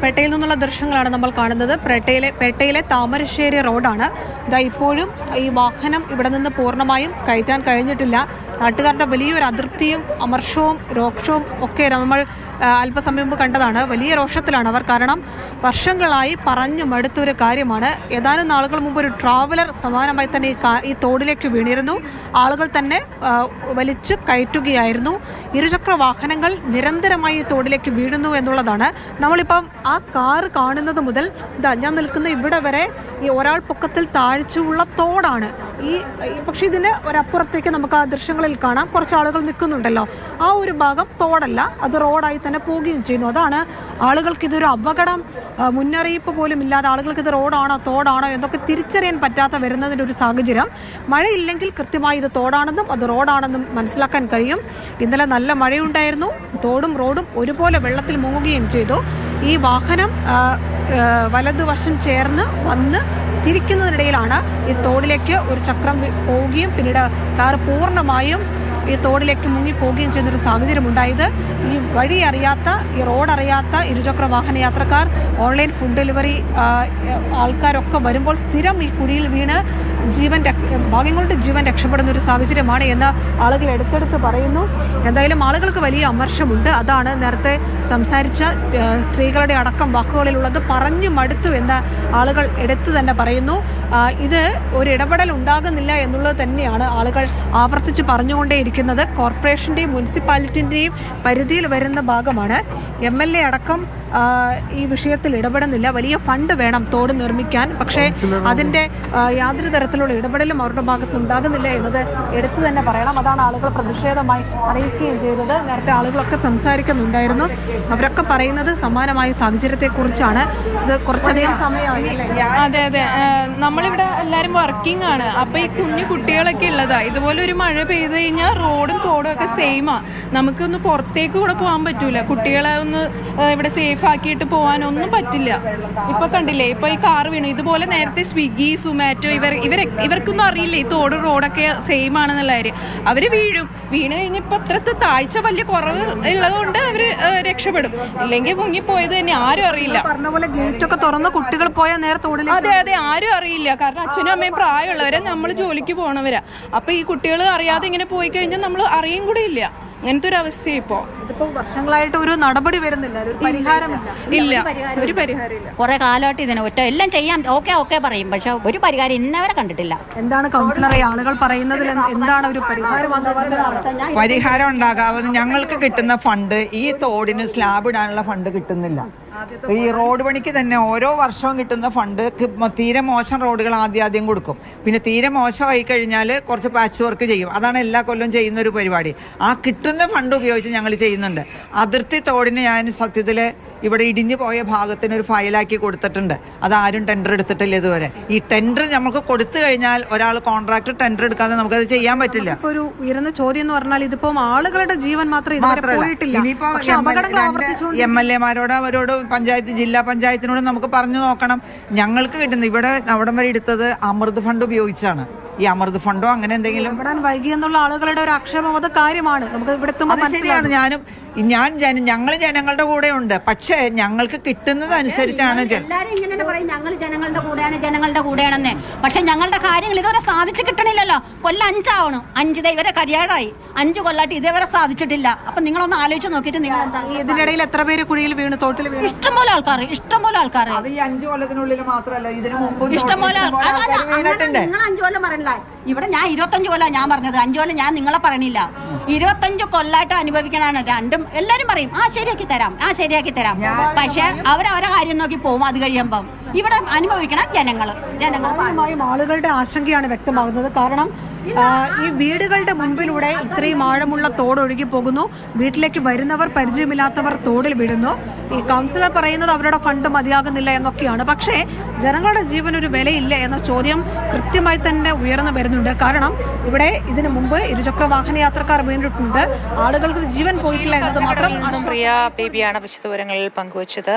പേട്ടയിൽ നിന്നുള്ള ദൃശ്യങ്ങളാണ് നമ്മൾ കാണുന്നത്. പേട്ടയിലെ താമരശ്ശേരി റോഡാണ്. ഇതാ ഇപ്പോഴും ഈ വാഹനം ഇവിടെ നിന്ന് പൂർണ്ണമായും കയറ്റാൻ കഴിഞ്ഞിട്ടില്ല. നാട്ടുകാരുടെ വലിയൊരു അതൃപ്തിയും അമർഷവും രോക്ഷവും ഒക്കെ നമ്മൾ അല്പസമയം മുമ്പ് കണ്ടതാണ്. വലിയ രോഷത്തിലാണ് അവർ. കാരണം വർഷങ്ങളായി പറഞ്ഞു മടുത്തൊരു കാര്യമാണ്. ഏതാനും നാളുകൾ മുമ്പ് ഒരു ട്രാവലർ സമാനമായി തന്നെ ഈ തോടിലേക്ക് വീണിരുന്നു. ആളുകൾ തന്നെ വലിച്ചു കയറ്റുകയായിരുന്നു. ഇരുചക്ര വാഹനങ്ങൾ നിരന്തരമായി ഈ തോടിലേക്ക് വീഴുന്നു എന്നുള്ളതാണ്. നമ്മളിപ്പം ആ കാർ കാണുന്നത് മുതൽ ഞാൻ നിൽക്കുന്ന ഇവിടെ വരെ ഈ ഒരാൾ പൊക്കത്തിൽ താഴ്ചയുള്ള തോടാണ്. പക്ഷെ ഇതിന് ഒരപ്പുറത്തേക്ക് നമുക്ക് ആ ദൃശ്യങ്ങളിൽ കാണാം കുറച്ച് ആളുകൾ നിൽക്കുന്നുണ്ടല്ലോ. ആ ഒരു ഭാഗം തോടല്ല, അത് റോഡായി തന്നെ പോവുകയും ചെയ്യുന്നു. അതാണ് ആളുകൾക്ക് ഇതൊരു അപകടം മുന്നറിയിപ്പ് പോലും ഇല്ലാതെ ആളുകൾക്ക് ഇത് റോഡാണോ തോടാണോ എന്നൊക്കെ തിരിച്ചറിയാൻ പറ്റാത്ത വരുന്നതിൻ്റെ ഒരു സാഹചര്യം. മഴയില്ലെങ്കിൽ കൃത്യമായി ഇത് തോടാണെന്നും അത് റോഡാണെന്നും മനസ്സിലാക്കാൻ കഴിയും. ഇന്നലെ നല്ല മഴയുണ്ടായിരുന്നു. തോടും റോഡും ഒരുപോലെ വെള്ളത്തിൽ മുങ്ങുകയും ചെയ്തു. ഈ വാഹനം വലതുവശം ചേർന്ന് വന്ന് തിരിക്കുന്നതിനിടയിലാണ് ഈ തോടിലേക്ക് ഒരു ചക്രം പോവുകയും പിന്നീട് കാർ പൂർണ്ണമായും ഈ തോടിലേക്ക് മുങ്ങിപ്പോവുകയും ചെയ്യുന്നൊരു സാഹചര്യം ഉണ്ടായത്. ഈ വഴി അറിയാത്ത, ഈ റോഡ് അറിയാത്ത ഇരുചക്ര വാഹന യാത്രക്കാർ, ഓൺലൈൻ ഫുഡ് ഡെലിവറി ആൾക്കാരൊക്കെ വരുമ്പോൾ സ്ഥിരം ഈ കുഴിയിൽ വീണ് ഭാഗ്യം കൊണ്ട് ജീവൻ രക്ഷപ്പെടുന്ന ഒരു സാഹചര്യമാണ് എന്ന് ആളുകൾ എടുത്തെടുത്ത് പറയുന്നു. എന്തായാലും ആളുകൾക്ക് വലിയ അമർഷമുണ്ട്. അതാണ് നേരത്തെ സംസാരിച്ച സ്ത്രീകളുടെ അടക്കം വാക്കുകളിലുള്ളത്. പറഞ്ഞു മടുത്തു എന്ന് ആളുകൾ എടുത്തു തന്നെ പറയുന്നു. ഇത് ഒരു ഇടപെടൽ ഉണ്ടാകുന്നില്ല എന്നുള്ളത് തന്നെയാണ് ആളുകൾ ആവർത്തിച്ച് പറഞ്ഞുകൊണ്ടേയിരിക്കുന്നത്. കോർപ്പറേഷൻ്റെയും മുനിസിപ്പാലിറ്റിൻ്റെയും പരിധിയിൽ വരുന്ന ഭാഗമാണ്. MLA അടക്കം ഈ വിഷയത്തിൽ ഇടപെടുന്നില്ല. വലിയ ഫണ്ട് വേണം തോട് നിർമ്മിക്കാൻ. പക്ഷേ അതിൻ്റെ യാതൊരു തരത്തിലുള്ള ഇടപെടലും അവരുടെ ഭാഗത്ത് ഉണ്ടാകുന്നില്ല എന്നത് എടുത്തു തന്നെ പറയണം. അതാണ് ആളുകൾ പ്രതിഷേധമായി അറിയിക്കുകയും ചെയ്തത്. നേരത്തെ ആളുകളൊക്കെ സംസാരിക്കുന്നുണ്ടായിരുന്നു. അവരൊക്കെ പറയുന്നത് സമാനമായ സാഹചര്യത്തെക്കുറിച്ചാണ്. ഇത് കുറച്ചധികം സമയമായി. അതെ, നമ്മളിവിടെ എല്ലാവരും വർക്കിംഗ് ആണ്. അപ്പൊ ഈ കുഞ്ഞു കുട്ടികളൊക്കെ ഉള്ളതാ. ഇതുപോലെ ഒരു മഴ പെയ്ത് കഴിഞ്ഞാൽ റോഡും തോടും ഒക്കെ സെയിമാ. നമുക്കൊന്ന് പുറത്തേക്ക് കൂടെ പോകാൻ പറ്റൂല. കുട്ടികളെ ഒന്ന് ഇവിടെ സേഫ് ആക്കിയിട്ട് പോകാനൊന്നും പറ്റില്ല. ഇപ്പൊ കണ്ടില്ലേ, ഇപ്പൊ ഈ കാർ വീണു. ഇതുപോലെ നേരത്തെ സ്വിഗ്ഗി, സുമാറ്റോ ഇവർക്കൊന്നും അറിയില്ല ഈ തോട് റോഡൊക്കെ സെയിം ആണെന്നുള്ള കാര്യം. അവര് വീണ് കഴിഞ്ഞപ്പോ അത്രത്തെ താഴ്ച വലിയ കുറവ് ഉള്ളതുകൊണ്ട് അവര് രക്ഷപ്പെടും. ഇല്ലെങ്കിൽ മുങ്ങിപ്പോയത് തന്നെ ആരും അറിയില്ല. പറഞ്ഞ പോലെ ഗേറ്റ് ഒക്കെ തുറന്ന് കുട്ടികൾ പോയാൽ നേരെ തോടിൽ. അതെ, ആരും അറിയില്ല. കാരണം അച്ഛനും അമ്മയും പ്രായമുള്ളവരെ, നമ്മൾ ജോലിക്ക് പോണവരാ. അപ്പൊ ഈ കുട്ടികൾ അറിയാതെ ഇങ്ങനെ പോയി കഴിഞ്ഞാൽ നമ്മൾ അറിയും കൂടെ ഇല്ല. അങ്ങനത്തെ ഒരു അവസ്ഥ ഇതിപ്പോ വർഷങ്ങളായിട്ട് ഒരു നടപടി വരുന്നില്ല, ഒരു പരിഹാരം ഇല്ല. ഒരു പരിഹാരം ഇല്ല. കുറെ കാലമായിട്ട് ഇതിനെ എല്ലാം ചെയ്യാം ഓക്കെ പറയും, പക്ഷെ ഒരു പരിഹാരം ഇന്നവരെ കണ്ടിട്ടില്ല. എന്താണ് കൗൺസിലറെ ആളുകൾ പറയുന്നതിൽ എന്താണ് ഒരു പരിഹാരം ഉണ്ടാകാവുന്നത്? ഞങ്ങൾക്ക് കിട്ടുന്ന ഫണ്ട് ഈ തോടിന് സ്ലാബ് ഇടാനുള്ള ഫണ്ട് കിട്ടുന്നില്ല. ഈ റോഡ് പണിക്ക് തന്നെ ഓരോ വർഷവും കിട്ടുന്ന ഫണ്ട് തീരെ മോശം റോഡുകൾ ആദ്യം കൊടുക്കും. പിന്നെ തീരെ മോശമായി കഴിഞ്ഞാൽ കുറച്ച് പാച്ച് വർക്ക് ചെയ്യും. അതാണ് എല്ലാ കൊല്ലവും ചെയ്യുന്ന ഒരു പരിപാടി. ആ കിട്ടുന്ന ഫണ്ട് ഉപയോഗിച്ച് ഞങ്ങൾ ചെയ്യുന്നുണ്ട്. അതിർത്തി തോടിന് ഞാൻ സത്യത്തിൽ ഇവിടെ ഇടിഞ്ഞു പോയ ഭാഗത്തിന് ഒരു ഫയലാക്കി കൊടുത്തിട്ടുണ്ട്. അതാരും ടെൻഡർ എടുത്തിട്ടില്ല ഇതുവരെ. ഈ ടെൻഡർ നമുക്ക് കൊടുത്തു കഴിഞ്ഞാൽ ഒരാൾ കോൺട്രാക്ടർ ടെൻഡർ എടുക്കാതെ നമുക്കത് ചെയ്യാൻ പറ്റില്ല. ഒരു ഉയർന്ന ചോദ്യം എന്ന് പറഞ്ഞാൽ ഇതിപ്പം ആളുകളുടെ ജീവൻ മാത്രമല്ല, ഇനിയിപ്പോ MLA-മാരോട് അവരോട് ജില്ലാ പഞ്ചായത്തിനോട് നമുക്ക് പറഞ്ഞു നോക്കണം. ഞങ്ങൾക്ക് കിട്ടുന്ന ഇവിടെ അവിടം വരെ എടുത്തത് അമൃത് ഫണ്ട് ഉപയോഗിച്ചാണ്. ഈ അമൃത് ഫണ്ടോ അങ്ങനെ എന്തെങ്കിലും വൈകി എന്നുള്ള ആളുകളുടെ ഒരു ആക്ഷേപം അത് കാര്യമാണ്. നമുക്ക് ഇവിടെ ഞങ്ങൾ ജനങ്ങളുടെ കൂടെ ഉണ്ട്. പക്ഷേ ഞങ്ങൾക്ക് കിട്ടുന്നത് അനുസരിച്ചാണ്. എല്ലാരും ഇങ്ങനെ പറയും ഞങ്ങൾ ജനങ്ങളുടെ കൂടെയാണെന്ന്. പക്ഷെ ഞങ്ങളുടെ കാര്യങ്ങൾ ഇതുവരെ സാധിച്ചു കിട്ടണില്ലല്ലോ. കൊല്ലം 5 ആവണം. 5 ഇവരെ കരിയാടായി. 5 കൊല്ലായിട്ട് ഇതേവരെ സാധിച്ചിട്ടില്ല. അപ്പൊ നിങ്ങളൊന്ന് ആലോചിച്ച് നോക്കിയിട്ട് നിങ്ങൾ ഇതിനിടയിൽ എത്ര പേര് കുഴിയിൽ വീണ്, തോട്ടിൽ വീണ്? ഇഷ്ടംപോലെ ആൾക്കാർ അത് ഈ 5 കൊല്ലത്തിനുള്ളിൽ മാത്രമല്ല, ഇതിനു മുമ്പ് ഇഷ്ടംപോലെ നിങ്ങൾ 5 കൊല്ലം പറയണില്ല. ഇവിടെ ഞാൻ 25 കൊല്ലം ഞാൻ പറഞ്ഞത്. 5 കൊല്ലം ഞാൻ നിങ്ങളെ പറയണില്ല. 25 കൊല്ലായിട്ട് അനുഭവിക്കണാണ് രണ്ടും. എല്ലാരും പറയും ശരിയാക്കി തരാം. പക്ഷെ അവരവരെ കാര്യം നോക്കി പോകും. അത് കഴിയുമ്പം ഇവിടെ അനുഭവിക്കണം ജനങ്ങൾ. ആളുകളുടെ ആശങ്കയാണ് വ്യക്തമാകുന്നത്. കാരണം ഈ വീടുകളുടെ മുൻപിലൂടെ ഇത്രയും ആഴമുള്ള തോട് ഒഴുകി പോകുന്നു. വീട്ടിലേക്ക് വരുന്നവർ പരിചയമില്ലാത്തവർ തോടിൽ വീഴുന്നു. ഈ കൗൺസിലർ പറയുന്നത് അവരുടെ ഫണ്ട് മതിയാകുന്നില്ല എന്നൊക്കെയാണ്. പക്ഷേ ജനങ്ങളുടെ ജീവൻ ഒരു വിലയില്ല എന്ന ചോദ്യം കൃത്യമായി തന്നെ ഉയർന്നു വരുന്നുണ്ട്. കാരണം ഇവിടെ ഇതിനു മുമ്പ് ഇരുചക്ര വാഹന യാത്രക്കാർ വീണിട്ടുണ്ട്. ആളുകൾക്ക് ജീവൻ പോയിട്ടില്ല എന്നത് മാത്രം. പ്രിയ ബേബിയാണ് വിശദവിവരങ്ങളിൽ പങ്കുവച്ചത്.